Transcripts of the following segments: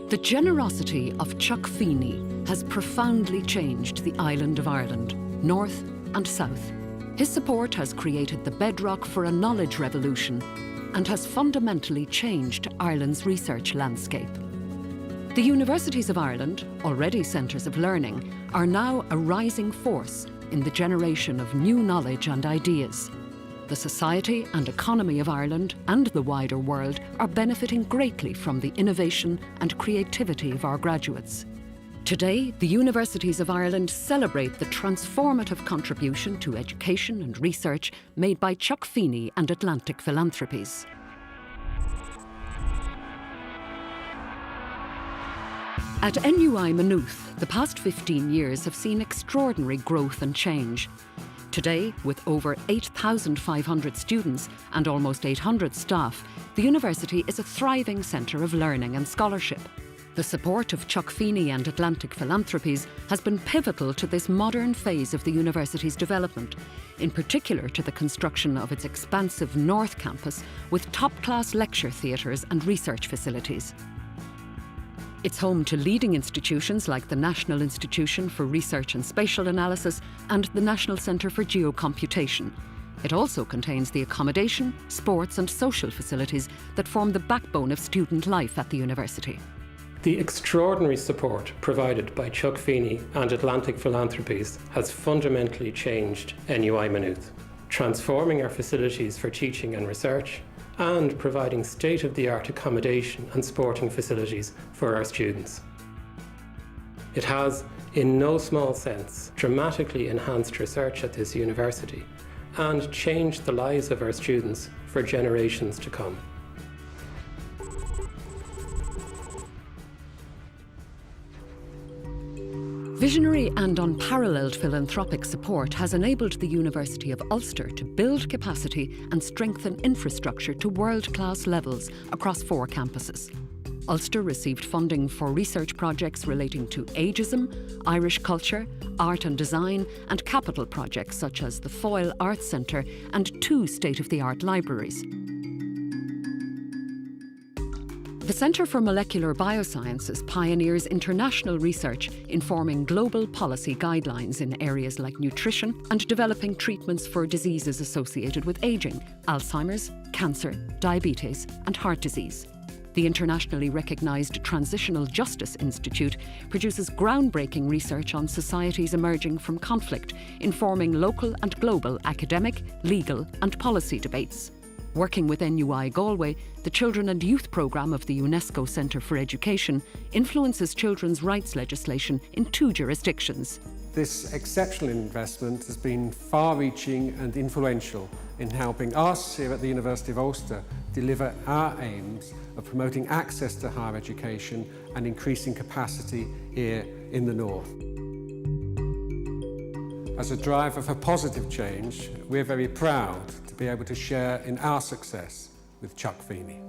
The generosity of Chuck Feeney has profoundly changed the island of Ireland, north and south. His support has created the bedrock for a knowledge revolution and has fundamentally changed Ireland's research landscape. The universities of Ireland, already centres of learning, are now a rising force in the generation of new knowledge and ideas. The society and economy of Ireland and the wider world are benefiting greatly from the innovation and creativity of our graduates. Today, the universities of Ireland celebrate the transformative contribution to education and research made by Chuck Feeney and Atlantic Philanthropies. At NUI Maynooth, the past 15 years have seen extraordinary growth and change. Today, with over 8,500 students and almost 800 staff, the university is a thriving centre of learning and scholarship. The support of Chuck Feeney and Atlantic Philanthropies has been pivotal to this modern phase of the university's development, in particular to the construction of its expansive North Campus with top-class lecture theatres and research facilities. It's home to leading institutions like the National Institution for Research and Spatial Analysis and the National Centre for Geocomputation. It also contains the accommodation, sports and social facilities that form the backbone of student life at the university. The extraordinary support provided by Chuck Feeney and Atlantic Philanthropies has fundamentally changed NUI Maynooth, transforming our facilities for teaching and research, and providing state-of-the-art accommodation and sporting facilities for our students. It has, in no small sense, dramatically enhanced research at this university and changed the lives of our students for generations to come. Visionary and unparalleled philanthropic support has enabled the University of Ulster to build capacity and strengthen infrastructure to world-class levels across 4 campuses. Ulster received funding for research projects relating to ageism, Irish culture, art and design, and capital projects such as the Foyle Arts Centre and 2 state-of-the-art libraries. The Centre for Molecular Biosciences pioneers international research informing global policy guidelines in areas like nutrition and developing treatments for diseases associated with ageing, Alzheimer's, cancer, diabetes and heart disease. The internationally recognised Transitional Justice Institute produces groundbreaking research on societies emerging from conflict, informing local and global academic, legal and policy debates. Working with NUI Galway, the Children and Youth Programme of the UNESCO Centre for Education influences children's rights legislation in 2 jurisdictions. This exceptional investment has been far-reaching and influential in helping us here at the University of Ulster deliver our aims of promoting access to higher education and increasing capacity here in the North. As a driver for positive change, we're very proud to be able to share in our success with Chuck Feeney.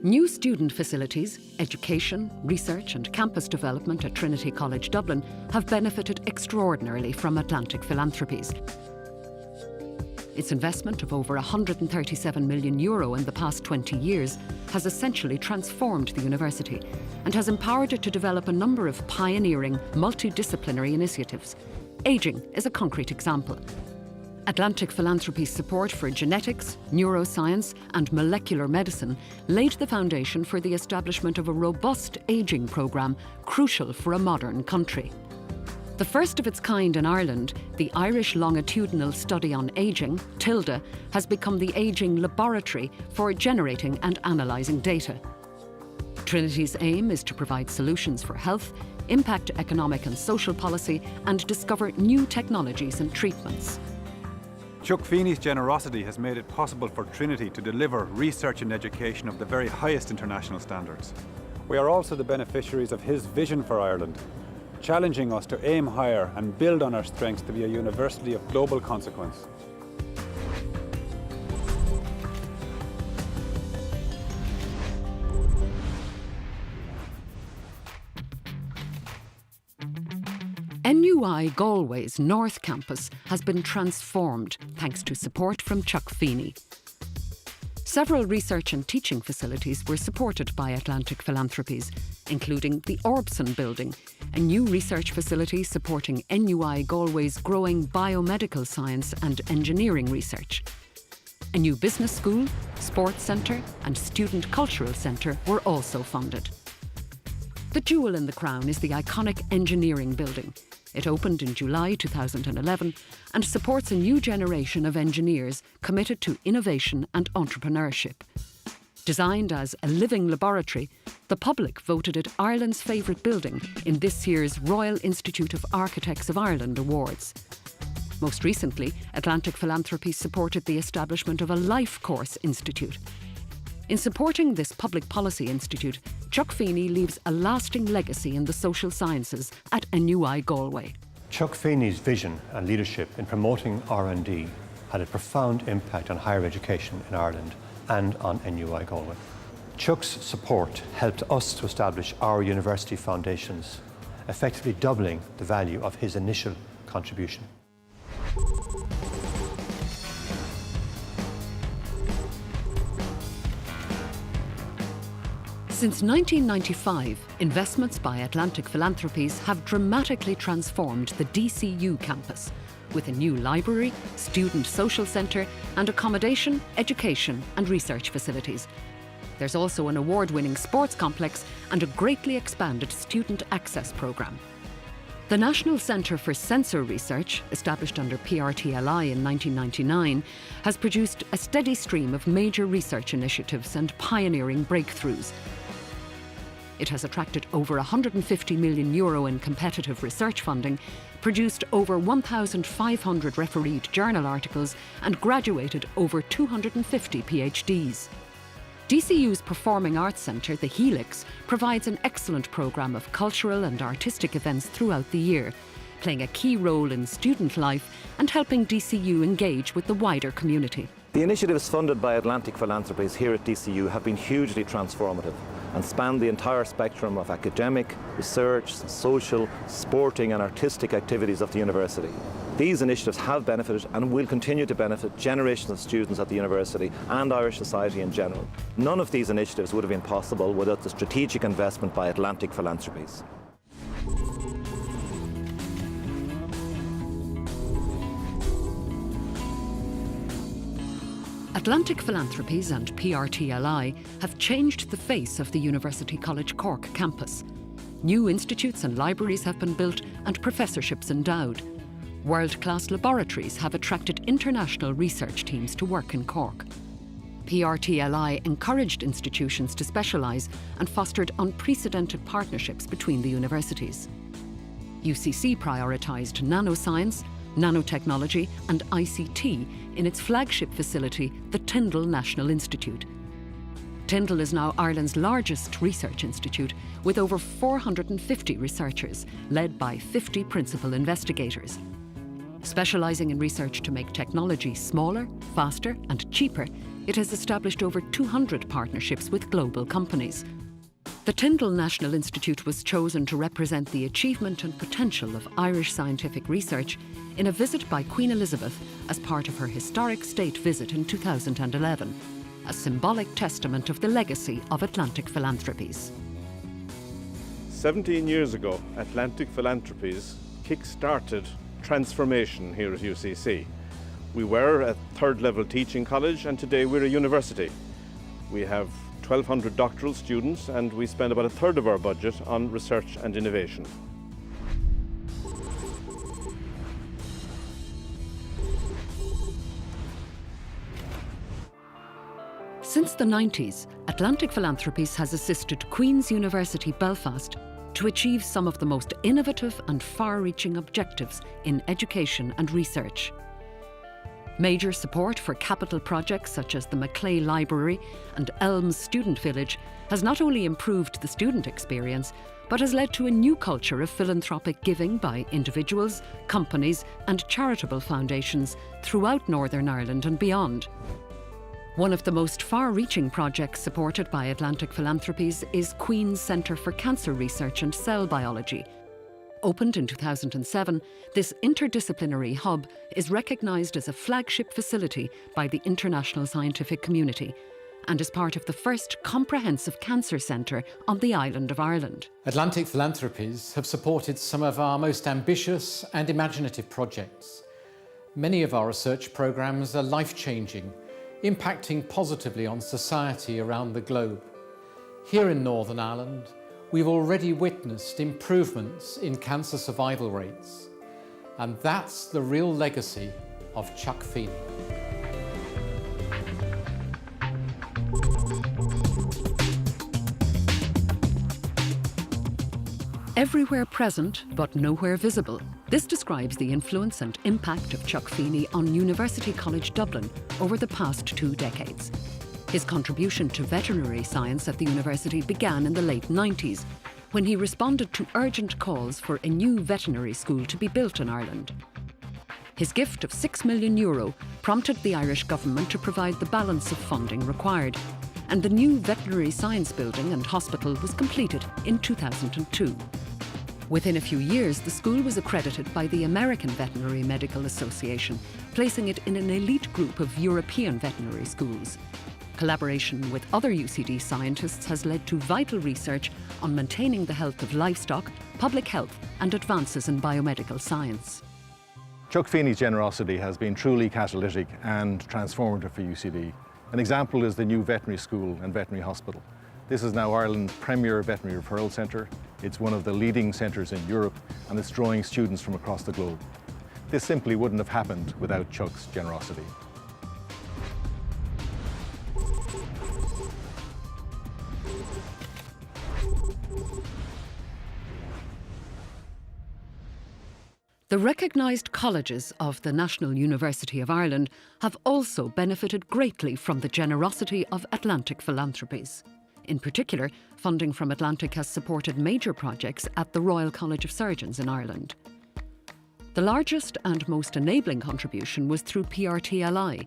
New student facilities, education, research and campus development at Trinity College Dublin have benefited extraordinarily from Atlantic Philanthropies. Its investment of over €137 million in the past 20 years has essentially transformed the university and has empowered it to develop a number of pioneering multidisciplinary initiatives. Ageing is a concrete example. Atlantic Philanthropies' support for genetics, neuroscience and molecular medicine laid the foundation for the establishment of a robust ageing programme crucial for a modern country. The first of its kind in Ireland, the Irish Longitudinal Study on Ageing, TILDA, has become the ageing laboratory for generating and analysing data. Trinity's aim is to provide solutions for health, impact economic and social policy, and discover new technologies and treatments. Chuck Feeney's generosity has made it possible for Trinity to deliver research and education of the very highest international standards. We are also the beneficiaries of his vision for Ireland, challenging us to aim higher and build on our strengths to be a university of global consequence. NUI Galway's North Campus has been transformed thanks to support from Chuck Feeney. Several research and teaching facilities were supported by Atlantic Philanthropies, including the Orbson Building, a new research facility supporting NUI Galway's growing biomedical science and engineering research. A new business school, sports centre and student cultural centre were also funded. The jewel in the crown is the iconic engineering building. It opened in July 2011 and supports a new generation of engineers committed to innovation and entrepreneurship. Designed as a living laboratory, the public voted it Ireland's favourite building in this year's Royal Institute of Architects of Ireland Awards. Most recently, Atlantic Philanthropies supported the establishment of a Life Course Institute. In supporting this public policy institute, Chuck Feeney leaves a lasting legacy in the social sciences at NUI Galway. Chuck Feeney's vision and leadership in promoting R&D had a profound impact on higher education in Ireland and on NUI Galway. Chuck's support helped us to establish our university foundations, effectively doubling the value of his initial contribution. Since 1995, investments by Atlantic Philanthropies have dramatically transformed the DCU campus, with a new library, student social centre and accommodation, education and research facilities. There's also an award-winning sports complex and a greatly expanded student access programme. The National Centre for Sensor Research, established under PRTLI in 1999, has produced a steady stream of major research initiatives and pioneering breakthroughs. It has attracted over €150 million in competitive research funding, produced over 1,500 refereed journal articles and graduated over 250 PhDs. DCU's Performing Arts Centre, the Helix, provides an excellent programme of cultural and artistic events throughout the year, playing a key role in student life and helping DCU engage with the wider community. The initiatives funded by Atlantic Philanthropies here at DCU have been hugely transformative and span the entire spectrum of academic, research, social, sporting and artistic activities of the university. These initiatives have benefited and will continue to benefit generations of students at the university and Irish society in general. None of these initiatives would have been possible without the strategic investment by Atlantic Philanthropies. Atlantic Philanthropies and PRTLI have changed the face of the University College Cork campus. New institutes and libraries have been built and professorships endowed. World-class laboratories have attracted international research teams to work in Cork. PRTLI encouraged institutions to specialise and fostered unprecedented partnerships between the universities. UCC prioritised nanoscience, nanotechnology and ICT in its flagship facility, the Tyndall National Institute. Tyndall is now Ireland's largest research institute, with over 450 researchers, led by 50 principal investigators. Specialising in research to make technology smaller, faster and cheaper, it has established over 200 partnerships with global companies. The Tyndall National Institute was chosen to represent the achievement and potential of Irish scientific research in a visit by Queen Elizabeth as part of her historic state visit in 2011, a symbolic testament of the legacy of Atlantic Philanthropies. 17 years ago, Atlantic Philanthropies kick-started transformation here at UCC. We were a third-level teaching college and today we're a university. We have 1,200 doctoral students and we spend about a third of our budget on research and innovation. Since the 90s, Atlantic Philanthropies has assisted Queen's University Belfast to achieve some of the most innovative and far-reaching objectives in education and research. Major support for capital projects such as the Maclay Library and Elms Student Village has not only improved the student experience, but has led to a new culture of philanthropic giving by individuals, companies and charitable foundations throughout Northern Ireland and beyond. One of the most far-reaching projects supported by Atlantic Philanthropies is Queen's Centre for Cancer Research and Cell Biology. Opened in 2007, this interdisciplinary hub is recognised as a flagship facility by the international scientific community and is part of the first comprehensive cancer centre on the island of Ireland. Atlantic Philanthropies have supported some of our most ambitious and imaginative projects. Many of our research programmes are life-changing, impacting positively on society around the globe. Here in Northern Ireland, we've already witnessed improvements in cancer survival rates, and that's the real legacy of Chuck Feeney. Everywhere present, but nowhere visible. This describes the influence and impact of Chuck Feeney on University College Dublin over the past 2 decades. His contribution to veterinary science at the university began in the late 90s, when he responded to urgent calls for a new veterinary school to be built in Ireland. His gift of €6 million prompted the Irish government to provide the balance of funding required, and the new veterinary science building and hospital was completed in 2002. Within a few years, the school was accredited by the American Veterinary Medical Association, placing it in an elite group of European veterinary schools. Collaboration with other UCD scientists has led to vital research on maintaining the health of livestock, public health and advances in biomedical science. Chuck Feeney's generosity has been truly catalytic and transformative for UCD. An example is the new veterinary school and veterinary hospital. This is now Ireland's premier veterinary referral centre. It's one of the leading centres in Europe and it's drawing students from across the globe. This simply wouldn't have happened without Chuck's generosity. The recognised colleges of the National University of Ireland have also benefited greatly from the generosity of Atlantic Philanthropies. In particular, funding from Atlantic has supported major projects at the Royal College of Surgeons in Ireland. The largest and most enabling contribution was through PRTLI.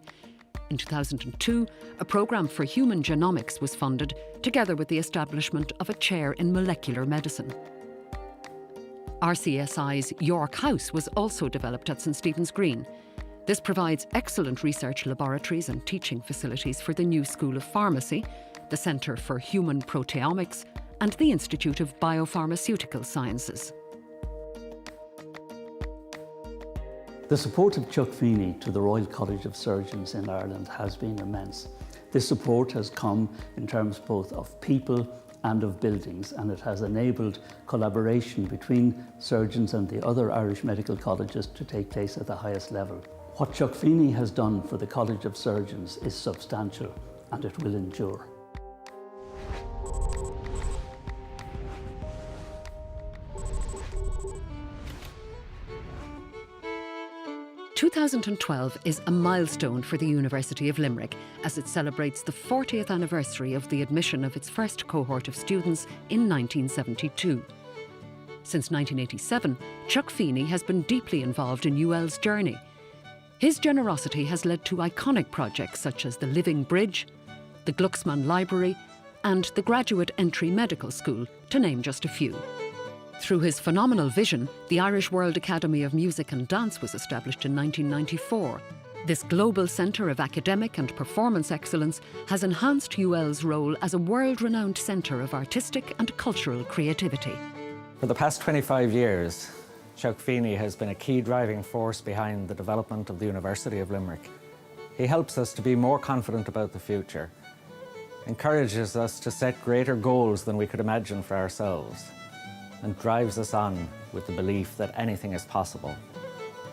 In 2002, a programme for human genomics was funded, together with the establishment of a chair in molecular medicine. RCSI's York House was also developed at St Stephen's Green. This provides excellent research laboratories and teaching facilities for the new School of Pharmacy, the Centre for Human Proteomics, and the Institute of Biopharmaceutical Sciences. The support of Chuck Feeney to the Royal College of Surgeons in Ireland has been immense. This support has come in terms both of people and of buildings, and it has enabled collaboration between surgeons and the other Irish medical colleges to take place at the highest level. What Chuck Feeney has done for the College of Surgeons is substantial, and it will endure. "2012 is a milestone for the University of Limerick as it celebrates the 40th anniversary of the admission of its first cohort of students in 1972. Since 1987, Chuck Feeney has been deeply involved in UL's journey. His generosity has led to iconic projects such as the Living Bridge, the Glucksman Library and the Graduate Entry Medical School, to name just a few. Through his phenomenal vision, the Irish World Academy of Music and Dance was established in 1994. This global centre of academic and performance excellence has enhanced UL's role as a world-renowned centre of artistic and cultural creativity. For the past 25 years, Chuck Feeney has been a key driving force behind the development of the University of Limerick. He helps us to be more confident about the future, encourages us to set greater goals than we could imagine for ourselves, and drives us on with the belief that anything is possible.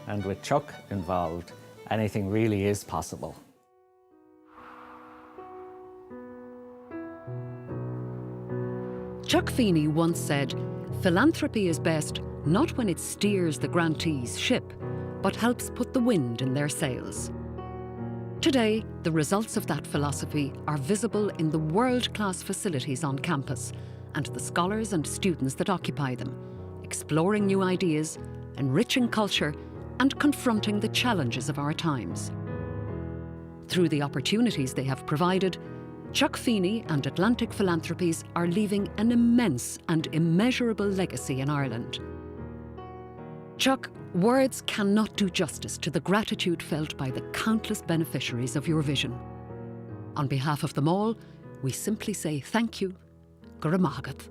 And with Chuck involved, anything really is possible. Chuck Feeney once said, "Philanthropy is best not when it steers the grantees' ship, but helps put the wind in their sails." Today, the results of that philosophy are visible in the world-class facilities on campus and the scholars and students that occupy them, exploring new ideas, enriching culture, and confronting the challenges of our times. Through the opportunities they have provided, Chuck Feeney and Atlantic Philanthropies are leaving an immense and immeasurable legacy in Ireland. Chuck, words cannot do justice to the gratitude felt by the countless beneficiaries of your vision. On behalf of them all, we simply say thank you, Guramagat.